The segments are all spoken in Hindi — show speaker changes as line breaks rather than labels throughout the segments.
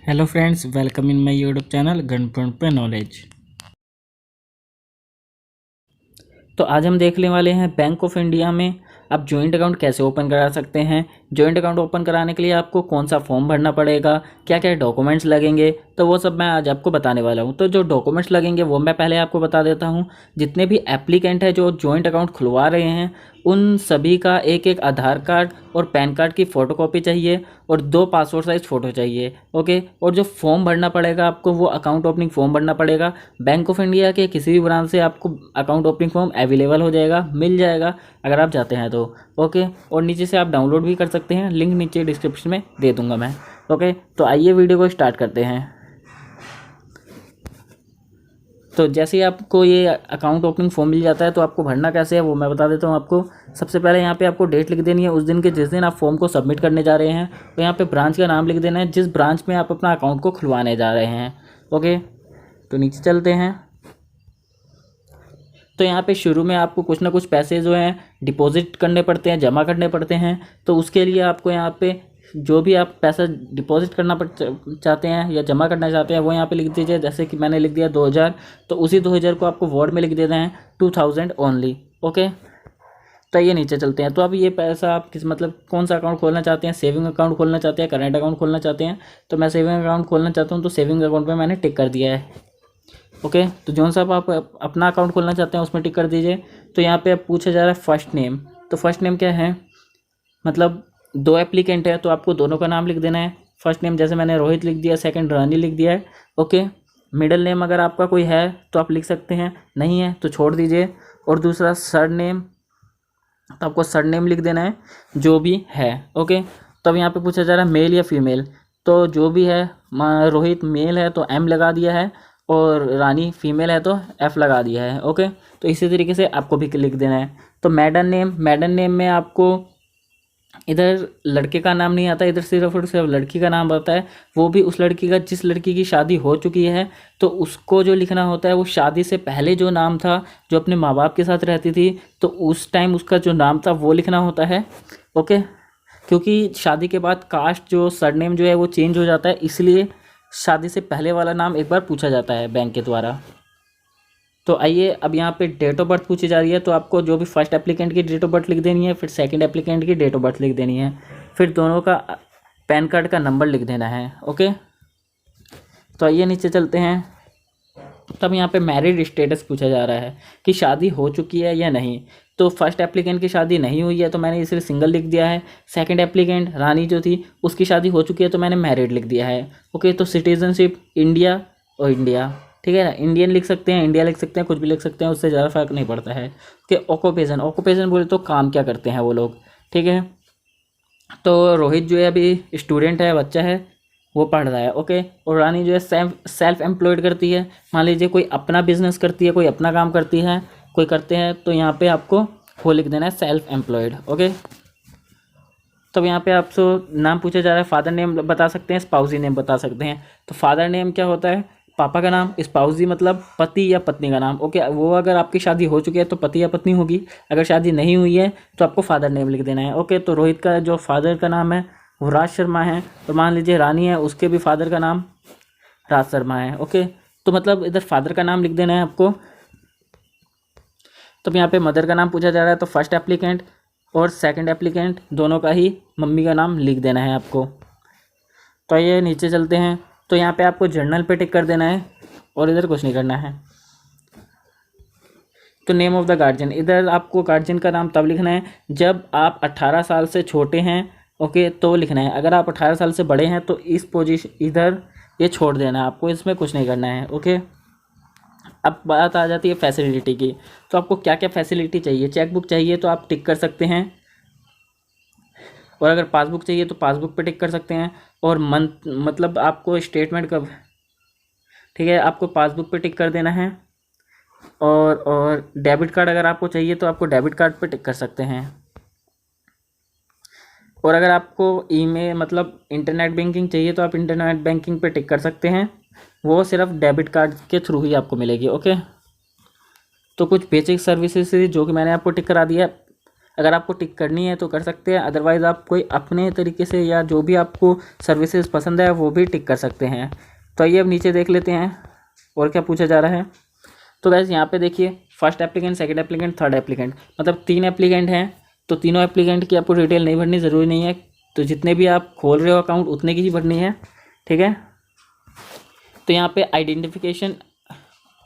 Hello friends, welcome in my YouTube channel गणपण पे नॉलेज। तो आज हम देखने वाले हैं बैंक ऑफ इंडिया में आप जॉइंट अकाउंट कैसे ओपन करा सकते हैं। जॉइंट अकाउंट ओपन कराने के लिए आपको कौन सा फॉर्म भरना पड़ेगा, क्या क्या डॉक्यूमेंट्स लगेंगे, तो वो सब मैं आज आपको बताने वाला हूँ। तो जो डॉक्यूमेंट्स लगेंगे वो मैं पहले आपको बता देता हूँ। जितने भी एप्लीकेंट हैं जो जॉइंट अकाउंट खुलवा रहे हैं उन सभी का एक एक आधार कार्ड और पैन कार्ड की फ़ोटोकॉपी चाहिए और 2 पासपोर्ट साइज़ फ़ोटो चाहिए। ओके। और जो फॉर्म भरना पड़ेगा आपको, वो अकाउंट ओपनिंग फॉर्म भरना पड़ेगा। बैंक ऑफ इंडिया के किसी भी ब्रांच से आपको अकाउंट ओपनिंग फॉर्म अवेलेबल हो जाएगा, मिल जाएगा अगर आप चाहते हैं तो। ओके। और नीचे से आप डाउनलोड भी कर सकते हैं, लिंक नीचे डिस्क्रिप्शन में दे दूंगा मैं। ओके। तो आइए वीडियो को स्टार्ट करते हैं। तो जैसे ही आपको ये अकाउंट ओपनिंग फॉर्म मिल जाता है तो आपको भरना कैसे है वो मैं बता देता हूँ आपको। सबसे पहले यहाँ पे आपको डेट लिख देनी है उस दिन के जिस दिन आप फॉर्म को सबमिट करने जा रहे हैं। तो यहाँ पे ब्रांच का नाम लिख देना है जिस ब्रांच में आप अपना अकाउंट को खुलवाने जा रहे हैं। ओके। तो नीचे चलते हैं। तो यहाँ पे शुरू में आपको कुछ ना कुछ पैसे जो हैं डिपॉजिट करने पड़ते हैं, जमा करने पड़ते हैं। तो उसके लिए आपको यहाँ पे जो भी आप पैसा डिपॉजिट करना चाहते हैं या जमा करना चाहते हैं वो यहाँ पे लिख दीजिए। जैसे कि मैंने लिख दिया 2000, तो उसी 2000 को आपको वर्ड में लिख देना है 2000 ओनली। ओके। तो ये नीचे चलते हैं। तो अब ये पैसा आप किस मतलब कौन सा अकाउंट खोलना चाहते हैं, सेविंग अकाउंट खोलना चाहते हैं, करेंट अकाउंट खोलना चाहते हैं। तो मैं सेविंग अकाउंट खोलना चाहता हूँ तो सेविंग अकाउंट में मैंने टिक कर दिया है। ओके। तो जौन सा आप अपना अकाउंट खोलना चाहते हैं उसमें टिक कर दीजिए। तो यहाँ पे पूछा जा रहा है फर्स्ट नेम। तो फर्स्ट नेम क्या है, मतलब 2 एप्लीकेंट है तो आपको दोनों का नाम लिख देना है। फर्स्ट नेम जैसे मैंने रोहित लिख दिया, सेकंड रानी लिख दिया है। ओके। मिडिल नेम अगर आपका कोई है तो आप लिख सकते हैं, नहीं है तो छोड़ दीजिए। और दूसरा सर नेम, तो आपको सर नेम लिख देना है जो भी है। ओके। तब यहाँ पे पूछा जा रहा है मेल या फीमेल। तो जो भी है, रोहित मेल है तो एम लगा दिया है और रानी फीमेल है तो एफ लगा दिया है। ओके। तो इसी तरीके से आपको भी लिख देना है। तो मैडन नेम में आपको इधर लड़के का नाम नहीं आता, इधर सिर्फ और सिर्फ लड़की का नाम आता है। वो भी उस लड़की का जिस लड़की की शादी हो चुकी है। तो उसको जो लिखना होता है वो शादी से पहले जो नाम था, जो अपने माँ बाप के साथ रहती थी, तो उस टाइम उसका जो नाम था वो लिखना होता है। ओके। क्योंकि शादी के बाद कास्ट जो सरनेम जो है वो चेंज हो जाता है, इसलिए शादी से पहले वाला नाम एक बार पूछा जाता है बैंक के द्वारा। तो आइए अब यहाँ पे डेट ऑफ बर्थ पूछी जा रही है। तो आपको जो भी फर्स्ट एप्लीकेंट की डेट ऑफ बर्थ लिख देनी है, फिर सेकंड एप्लीकेंट की डेट ऑफ बर्थ लिख देनी है, फिर दोनों का पैन कार्ड का नंबर लिख देना है। ओके। तो आइए नीचे चलते हैं। तब यहाँ पे मैरिड स्टेटस पूछा जा रहा है कि शादी हो चुकी है या नहीं। तो फर्स्ट एप्लीकेंट की शादी नहीं हुई है तो मैंने इसे सिंगल लिख दिया है। सेकंड एप्लीकेंट रानी जो थी उसकी शादी हो चुकी है तो मैंने मैरिड लिख दिया है। ओके। तो सिटीजनशिप इंडिया और इंडिया, ठीक है ना, इंडियन लिख सकते हैं, इंडिया लिख सकते हैं, कुछ भी लिख सकते हैं, उससे ज़्यादा फर्क नहीं पड़ता है। कि ऑक्यूपेशन बोले तो काम क्या करते हैं वो लोग, ठीक है। तो रोहित जो है अभी स्टूडेंट है, बच्चा है, वो पढ़ रहा है। ओके। और रानी जो है सेल्फ एम्प्लॉयड करती है। मान लीजिए कोई अपना बिजनेस करती है, कोई अपना काम करती है, कोई करते हैं, तो यहाँ पे आपको वो लिख देना है सेल्फ एम्प्लॉयड। ओके। तब यहाँ पे आपसे नाम पूछा जा रहा है, फादर नेम बता सकते हैं, स्पाउसी नेम बता सकते हैं। तो फादर नेम क्या होता है, पापा का नाम, स्पाउसी मतलब पति या पत्नी का नाम। ओके। वो अगर आपकी शादी हो चुकी है तो पति या पत्नी होगी, अगर शादी नहीं हुई है तो आपको फादर नेम लिख देना है। ओके। तो रोहित का जो फादर का नाम है वो राज शर्मा है। तो मान लीजिए रानी है, उसके भी फादर का नाम राज शर्मा है। ओके। तो मतलब इधर फादर का नाम लिख देना है आपको। तो यहाँ पे मदर का नाम पूछा जा रहा है तो फर्स्ट एप्लीकेंट और सेकंड एप्लीकेंट दोनों का ही मम्मी का नाम लिख देना है आपको। तो ये नीचे चलते हैं। तो यहाँ पे आपको जर्नल पे टिक कर देना है और इधर कुछ नहीं करना है। तो नेम ऑफ द गार्जियन, इधर आपको गार्जियन का नाम तब लिखना है जब आप 18 साल से छोटे हैं। ओके। तो लिखना है। अगर आप 18 साल से बड़े हैं तो इस पोजीशन इधर ये छोड़ देना है आपको, इसमें कुछ नहीं करना है। ओके। अब बात आ जाती है फैसिलिटी की। तो आपको क्या क्या फैसिलिटी चाहिए, चेकबुक चाहिए तो आप टिक कर सकते हैं, और अगर पासबुक चाहिए तो पासबुक पे टिक कर सकते हैं। और मंथ मतलब आपको स्टेटमेंट कब, ठीक है, आपको पासबुक पे टिक कर देना है। और डेबिट कार्ड अगर आपको चाहिए तो आपको डेबिट कार्ड पे टिक कर सकते हैं। और अगर आपको ईमेल मतलब इंटरनेट बैंकिंग चाहिए तो आप इंटरनेट बैंकिंग पे टिक कर सकते हैं, वो सिर्फ डेबिट कार्ड के थ्रू ही आपको मिलेगी। ओके। तो कुछ बेसिक सर्विसेज जो कि मैंने आपको टिक करा दिया है। अगर आपको टिक करनी है तो कर सकते हैं, अदरवाइज़ आप कोई अपने तरीके से या जो भी आपको सर्विसेज पसंद है वो भी टिक कर सकते हैं। तो आइए अब नीचे देख लेते हैं और क्या पूछा जा रहा है। तो गाइस यहाँ पे देखिए, first applicant, second applicant, third applicant, मतलब 3 एप्लीकेंट हैं। तो तीनों एप्लीकेंट की आपको डिटेल नहीं भरनी, ज़रूरी नहीं है। तो जितने भी आप खोल रहे हो अकाउंट उतने की ही भरनी है, ठीक है। तो यहाँ पे आइडेंटिफिकेशन,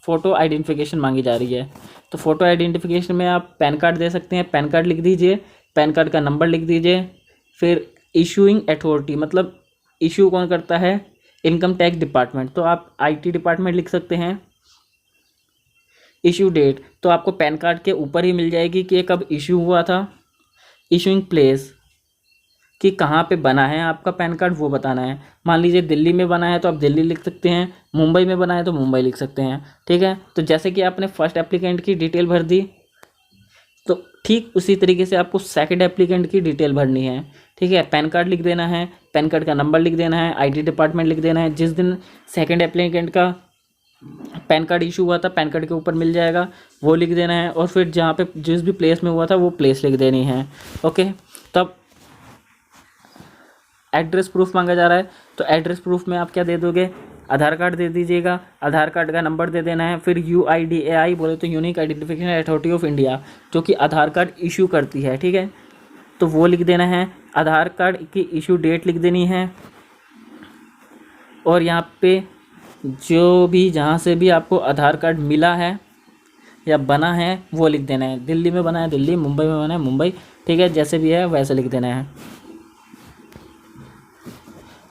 फ़ोटो आइडेंटिफिकेशन मांगी जा रही है। तो फ़ोटो आइडेंटिफिकेशन में आप पैन कार्ड दे सकते हैं, पैन कार्ड लिख दीजिए, पैन कार्ड का नंबर लिख दीजिए। फिर इशूइंग अथॉरिटी, मतलब इशू कौन करता है, इनकम टैक्स डिपार्टमेंट, तो आप IT डिपार्टमेंट लिख सकते हैं। इशू डेट, तो आपको पैन कार्ड के ऊपर ही मिल जाएगी कि ये कब इशू हुआ था। इशूइंग प्लेस, कि कहाँ पे बना है आपका पैन कार्ड वो बताना है। मान लीजिए दिल्ली में बना है तो आप दिल्ली लिख सकते हैं, मुंबई में बना है तो मुंबई लिख सकते हैं, ठीक है। तो जैसे कि आपने फर्स्ट एप्लीकेंट की डिटेल भर दी, तो ठीक उसी तरीके से आपको सेकंड एप्लीकेंट की डिटेल भरनी है, ठीक है। पैन कार्ड लिख देना है, पैन कार्ड का नंबर लिख देना है, IT डिपार्टमेंट लिख देना है, जिस दिन सेकंड एप्लीकेंट का पैन कार्ड इशू हुआ था पैन कार्ड के ऊपर मिल जाएगा वो लिख देना है, और फिर जहाँ पे जिस भी प्लेस में हुआ था वो प्लेस लिख देनी है, ओके। तब एड्रेस प्रूफ मांगा जा रहा है, तो एड्रेस प्रूफ में आप क्या दे दोगे, आधार कार्ड दे दीजिएगा, आधार कार्ड का नंबर दे देना है। फिर UIDAI बोले तो unique identification authority of India, जो कि आधार कार्ड इशू करती है, ठीक है, तो वो लिख देना है। आधार कार्ड की इशू डेट लिख देनी है, और यहाँ पे जो भी जहाँ से भी आपको आधार कार्ड मिला है या बना है वो लिख देना है। दिल्ली में बना है दिल्ली, मुंबई में बना है मुंबई, ठीक है, जैसे भी है वैसे लिख देना है।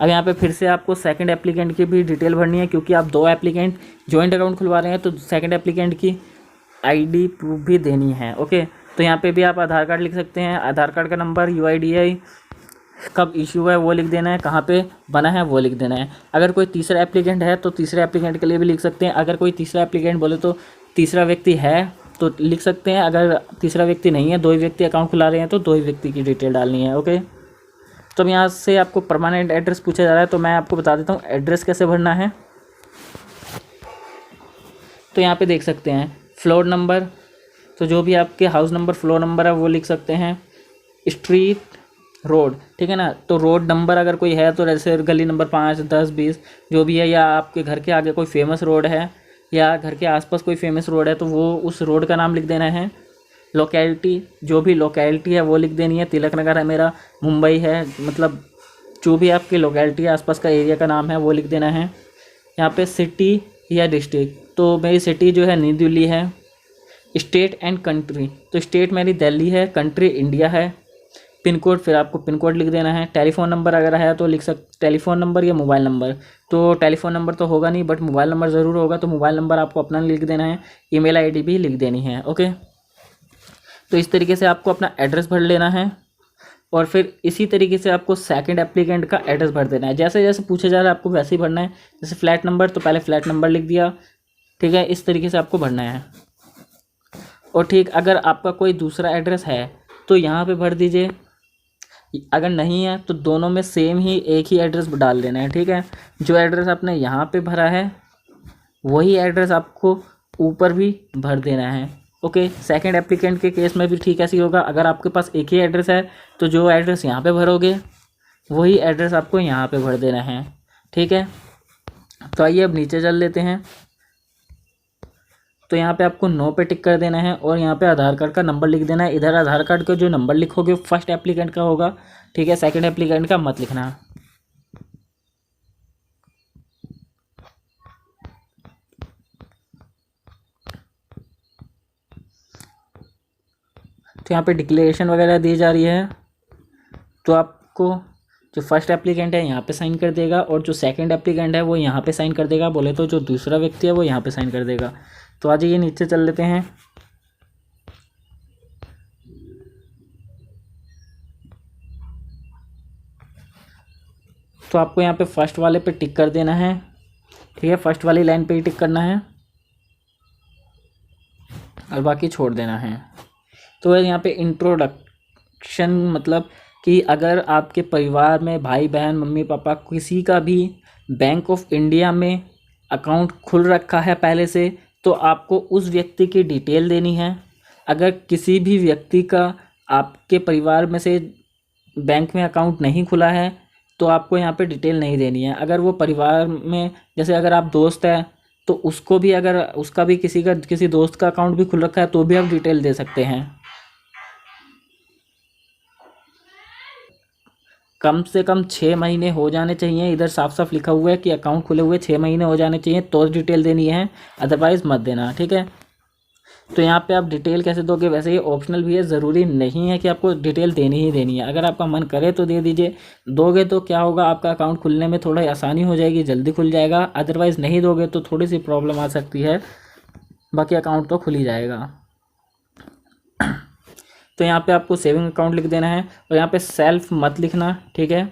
अब यहाँ पे फिर से आपको सेकंड एप्लीकेंट की भी डिटेल भरनी है, क्योंकि आप 2 एप्लीकेंट जॉइंट अकाउंट खुलवा रहे हैं, तो सेकंड एप्लीकेंट की ID प्रूफ भी देनी है, ओके। तो यहाँ पे भी आप आधार कार्ड लिख सकते हैं, आधार कार्ड का नंबर, UIDAI, कब इशू है वो लिख देना है, कहाँ पे बना है वो लिख देना है। अगर कोई तीसरा एप्लीकेंट है तो तीसरे एप्लीकेंट के लिए भी लिख सकते हैं। अगर कोई तीसरा एप्लीकेंट बोले तो तीसरा व्यक्ति है तो लिख सकते हैं, अगर तीसरा व्यक्ति नहीं है, 2 ही व्यक्ति अकाउंट खुला रहे हैं तो 2 ही व्यक्ति की डिटेल डालनी है, ओके। तो अब यहाँ से आपको परमानेंट एड्रेस पूछा जा रहा है, तो मैं आपको बता देता हूँ एड्रेस कैसे भरना है। तो यहाँ पे देख सकते हैं फ्लोर नंबर, तो जो भी आपके हाउस नंबर फ्लोर नंबर है वो लिख सकते हैं। स्ट्रीट, रोड, ठीक है ना, तो रोड नंबर अगर कोई है तो जैसे गली नंबर 5, 10, 20 जो भी है, या आपके घर के आगे कोई फेमस रोड है या घर के आसपास कोई फेमस रोड है तो वो उस रोड का नाम लिख देना है। लोकेलिटी, जो भी लोकेलिटी है वो लिख देनी है। तिलक नगर है मेरा, मुंबई है, मतलब जो भी आपकी लोकेलिटी है आसपास का एरिया का नाम है वो लिख देना है। यहाँ पे सिटी या डिस्ट्रिक्ट, तो मेरी सिटी जो है नई दिल्ली है। स्टेट एंड कंट्री, तो स्टेट मेरी दिल्ली है, कंट्री इंडिया है। पिन कोड, फिर आपको पिन कोड लिख देना है। टेलीफोन नंबर अगर है तो लिख टेलीफोन नंबर या मोबाइल नंबर, तो टेलीफोन नंबर तो होगा नहीं बट मोबाइल नंबर ज़रूर होगा, तो मोबाइल नंबर आपको अपना लिख देना है। ईमेल ID भी लिख देनी है, ओके। तो इस तरीके से आपको अपना एड्रेस भर लेना है, और फिर इसी तरीके से आपको सेकंड एप्लीकेंट का एड्रेस भर देना है। जैसे जैसे पूछा जा रहा है आपको वैसे ही भरना है। जैसे फ्लैट नंबर, तो पहले फ्लैट नंबर लिख दिया, ठीक है, इस तरीके से आपको भरना है। और ठीक, अगर आपका कोई दूसरा एड्रेस है तो यहाँ पे भर दीजिए, अगर नहीं है तो दोनों में सेम ही एक ही एड्रेस डाल देना है, ठीक है। जो एड्रेस आपने यहाँ पे भरा है वही एड्रेस आपको ऊपर भी भर देना है, ओके। सेकंड एप्लीकेंट के केस में भी ठीक ऐसे ही होगा। अगर आपके पास एक ही एड्रेस है तो जो एड्रेस यहाँ पे भरोगे वही एड्रेस आपको यहाँ पे भर देना है, ठीक है। तो आइए अब नीचे चल लेते हैं। तो यहाँ पे आपको नो पे टिक कर देना है, और यहाँ पे आधार कार्ड का नंबर लिख देना है। इधर आधार कार्ड का जो नंबर लिखोगे फर्स्ट एप्लीकेंट का होगा, ठीक है, सेकंड एप्लीकेंट का मत लिखना। तो यहाँ पे डिक्लेरेशन वगैरह दी जा रही है, तो आपको जो फर्स्ट एप्लीकेंट है यहाँ पे साइन कर देगा, और जो सेकंड एप्लीकेंट है वो यहाँ पे साइन कर देगा। बोले तो जो दूसरा व्यक्ति है वो यहाँ पे साइन कर देगा। तो आज ये नीचे चल लेते हैं। तो आपको यहाँ पे फर्स्ट वाले पे टिक कर देना है, ठीक है, फर्स्ट वाली लाइन पे ही टिक करना है और बाकी छोड़ देना है। तो यहाँ पे इंट्रोडक्शन, मतलब कि अगर आपके परिवार में भाई बहन मम्मी पापा किसी का भी बैंक ऑफ इंडिया में अकाउंट खुल रखा है पहले से, तो आपको उस व्यक्ति की डिटेल देनी है। अगर किसी भी व्यक्ति का आपके परिवार में से बैंक में अकाउंट नहीं खुला है तो आपको यहाँ पे डिटेल नहीं देनी है। अगर वो परिवार में, जैसे अगर आप दोस्त हैं तो उसको भी, अगर उसका भी किसी दोस्त का अकाउंट भी खुल रखा है तो भी आप डिटेल दे सकते हैं। कम से कम 6 महीने हो जाने चाहिए, इधर साफ साफ लिखा हुआ है कि अकाउंट खुले हुए 6 महीने हो जाने चाहिए तो डिटेल देनी है, अदरवाइज़ मत देना, ठीक है। तो यहाँ पे आप डिटेल कैसे दोगे, वैसे ये ऑप्शनल भी है, ज़रूरी नहीं है कि आपको डिटेल देनी ही देनी है। अगर आपका मन करे तो दे दीजिए, दोगे तो क्या होगा, आपका अकाउंट खुलने में थोड़ा आसानी हो जाएगी, जल्दी खुल जाएगा। अदरवाइज़ नहीं दोगे तो थोड़ी सी प्रॉब्लम आ सकती है, बाकी अकाउंट तो खुल ही जाएगा। तो यहाँ पे आपको सेविंग अकाउंट लिख देना है और यहाँ पे सेल्फ मत लिखना, ठीक है।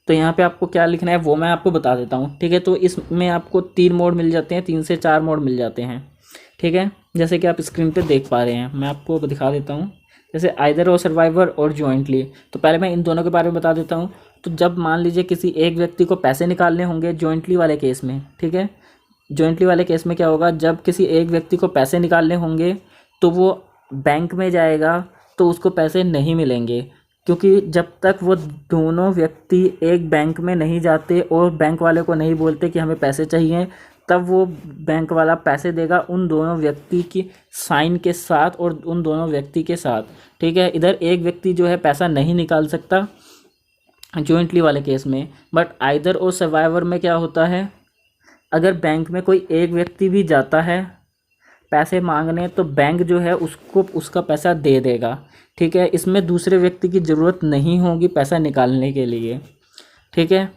तो यहाँ पे आपको क्या लिखना है वो मैं आपको बता देता हूँ, ठीक है। तो इसमें आपको 3 मोड मिल जाते हैं, 3 से 4 मोड मिल जाते हैं, ठीक है। जैसे कि आप स्क्रीन पे देख पा रहे हैं, मैं आपको दिखा देता हूँ। जैसे आइदर और सर्वाइवर और जॉइंटली, तो पहले मैं इन दोनों के बारे में बता देता हूँ। तो जब मान लीजिए किसी एक व्यक्ति को पैसे निकालने होंगे जॉइंटली वाले केस में, ठीक है। जॉइंटली वाले केस में क्या होगा, जब किसी एक व्यक्ति को पैसे निकालने होंगे तो वो बैंक में जाएगा तो उसको पैसे नहीं मिलेंगे, क्योंकि जब तक वो दोनों व्यक्ति एक बैंक में नहीं जाते और बैंक वाले को नहीं बोलते कि हमें पैसे चाहिए, तब वो बैंक वाला पैसे देगा उन दोनों व्यक्ति की साइन के साथ और उन दोनों व्यक्ति के साथ, ठीक है। इधर एक व्यक्ति जो है पैसा नहीं निकाल सकता जॉइंटली वाले केस में। बट आइदर और सर्वाइवर में क्या होता है, अगर बैंक में कोई एक व्यक्ति भी जाता है पैसे मांगने तो बैंक जो है उसको उसका पैसा दे देगा, ठीक है। इसमें दूसरे व्यक्ति की ज़रूरत नहीं होगी पैसा निकालने के लिए, ठीक है।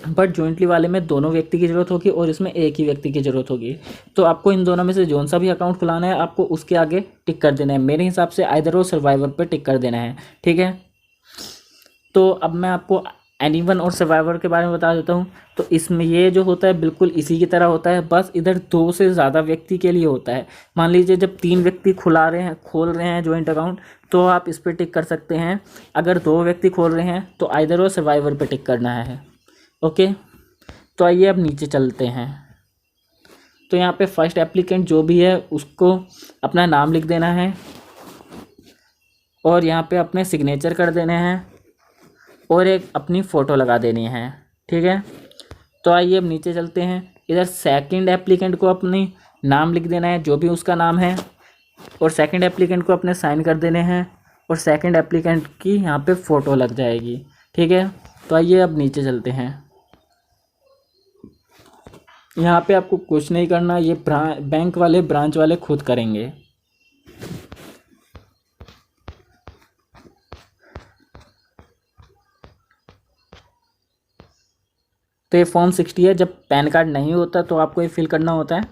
बट जॉइंटली वाले में दोनों व्यक्ति की ज़रूरत होगी और इसमें एक ही व्यक्ति की ज़रूरत होगी। तो आपको इन दोनों में से जौन सा भी अकाउंट खुलाना है आपको उसके आगे टिक कर देना है। मेरे हिसाब से आइदर और सर्वाइवर पे टिक कर देना है, ठीक है। तो अब मैं आपको एनीवन और सर्वाइवर के बारे में बता देता हूँ। तो इसमें ये जो होता है बिल्कुल इसी की तरह होता है, बस इधर 2 से ज़्यादा व्यक्ति के लिए होता है। मान लीजिए जब 3 व्यक्ति खोल रहे हैं जॉइंट अकाउंट तो आप इस पर टिक कर सकते हैं। अगर 2 व्यक्ति खोल रहे हैं तो आइदर और सर्वाइवर पे टिक करना है, ओके। तो आइए अब नीचे चलते हैं। तो यहाँ पे फर्स्ट एप्लीकेंट जो भी है उसको अपना नाम लिख देना है और यहाँ पे अपने सिग्नेचर कर देने हैं और एक अपनी फ़ोटो लगा देनी है, ठीक है। तो आइए अब नीचे चलते हैं। इधर सेकंड एप्लीकेंट को अपनी नाम लिख देना है जो भी उसका नाम है और सेकंड एप्लीकेंट को अपने साइन कर देने हैं और सेकंड एप्लीकेंट की यहाँ पे फ़ोटो लग जाएगी, ठीक है। तो आइए अब नीचे चलते हैं। यहाँ पे आपको कुछ नहीं करना, ये बैंक वाले ब्रांच वाले खुद करेंगे। तो ये फॉर्म 60 है। जब पैन कार्ड नहीं होता तो आपको ये फिल करना होता है,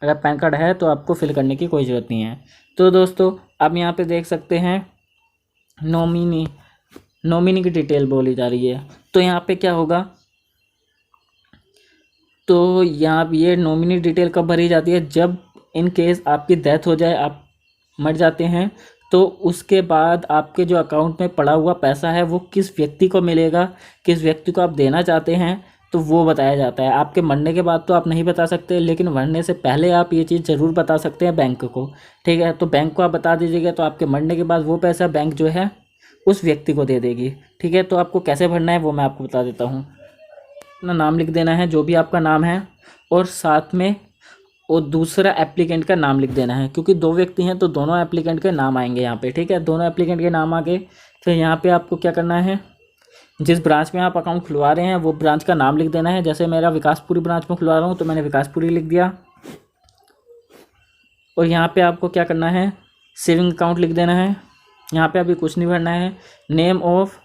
अगर पैन कार्ड है तो आपको फिल करने की कोई ज़रूरत नहीं है। तो दोस्तों अब यहाँ पे देख सकते हैं नॉमिनी की डिटेल बोली जा रही है। तो यहाँ पे क्या होगा, तो यहाँ ये नॉमिनी डिटेल कब भरी जाती है, जब इन केस आपकी डेथ हो जाए, आप मर जाते हैं, तो उसके बाद आपके जो अकाउंट में पड़ा हुआ पैसा है वो किस व्यक्ति को मिलेगा, किस व्यक्ति को आप देना चाहते हैं, तो वो बताया जाता है। आपके मरने के बाद तो आप नहीं बता सकते, लेकिन मरने से पहले आप ये चीज़ ज़रूर बता सकते हैं बैंक को, ठीक है। तो बैंक को आप बता दीजिएगा तो आपके मरने के बाद वो पैसा बैंक जो है उस व्यक्ति को दे देगी, ठीक है। तो आपको कैसे भरना है वो मैं आपको बता देता हूँ। अपना नाम लिख देना है जो भी आपका नाम है और साथ में और दूसरा एप्लीकेंट का नाम लिख देना है, क्योंकि 2 व्यक्ति हैं तो दोनों एप्लीकेंट के नाम आएंगे यहाँ पे, ठीक है। दोनों एप्लीकेंट के नाम आ गए। फिर यहाँ पे आपको क्या करना है, जिस ब्रांच में आप अकाउंट खुलवा रहे हैं वो ब्रांच का नाम लिख देना है। जैसे मेरा विकासपुरी ब्रांच में खुलवा रहा हूँ तो मैंने विकासपुरी लिख दिया। और यहाँ पे आपको क्या करना है, सेविंग अकाउंट लिख देना है। यहाँ पे अभी कुछ नहीं भरना है। नेम ऑफ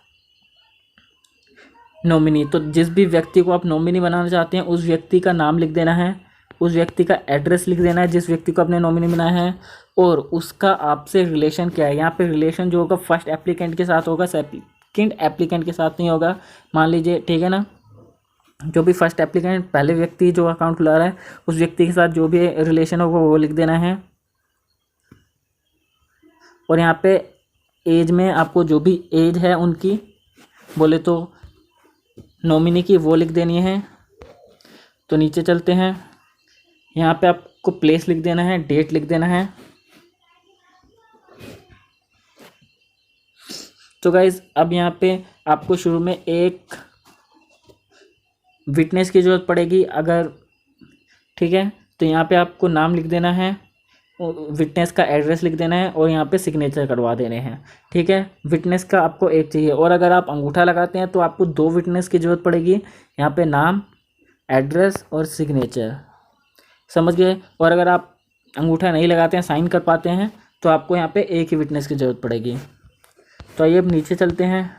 नॉमिनी, तो जिस भी व्यक्ति को आप नॉमिनी बनाना चाहते हैं उस व्यक्ति का नाम लिख देना है, उस व्यक्ति का एड्रेस लिख देना है जिस व्यक्ति को आपने नॉमिनी बनाया है, और उसका आपसे रिलेशन क्या है। यहाँ पे रिलेशन जो होगा फर्स्ट एप्लीकेंट के साथ होगा, सेकंड एप्लीकेंट के साथ नहीं होगा, मान लीजिए, ठीक है ना। जो भी फर्स्ट एप्लीकेंट, पहले व्यक्ति जो अकाउंट खुला रहा है उस व्यक्ति के साथ जो भी रिलेशन होगा वो लिख देना है। और यहाँ पे एज में आपको जो भी एज है उनकी बोले तो नॉमिनी की वो लिख देनी है। तो नीचे चलते हैं। यहाँ पे आपको प्लेस लिख देना है, डेट लिख देना है। तो गाइज़ अब यहाँ पे आपको शुरू में एक विटनेस की ज़रूरत पड़ेगी अगर, ठीक है। तो यहाँ पे आपको नाम लिख देना है, विटनेस का एड्रेस लिख देना है और यहाँ पे सिग्नेचर करवा देने हैं, ठीक है। विटनेस का आपको एक चाहिए, और अगर आप अंगूठा लगाते हैं तो आपको 2 विटनेस की ज़रूरत पड़ेगी। यहाँ पे नाम, एड्रेस और सिग्नेचर, समझ गए। और अगर आप अंगूठा नहीं लगाते हैं, साइन कर पाते हैं, तो आपको यहाँ पे एक ही विटनेस की ज़रूरत पड़ेगी। तो आइए अब नीचे चलते हैं।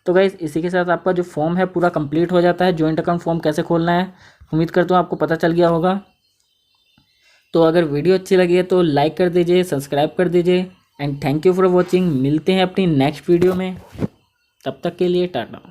तो गाइस इसी के साथ आपका जो फॉर्म है पूरा कंप्लीट हो जाता है। जॉइंट अकाउंट फॉर्म कैसे खोलना है उम्मीद करता हूँ आपको पता चल गया होगा। तो अगर वीडियो अच्छी लगी है तो लाइक कर दीजिए, सब्सक्राइब कर दीजिए and thank you for watching. मिलते हैं अपनी नेक्स्ट वीडियो में, तब तक के लिए टाटा।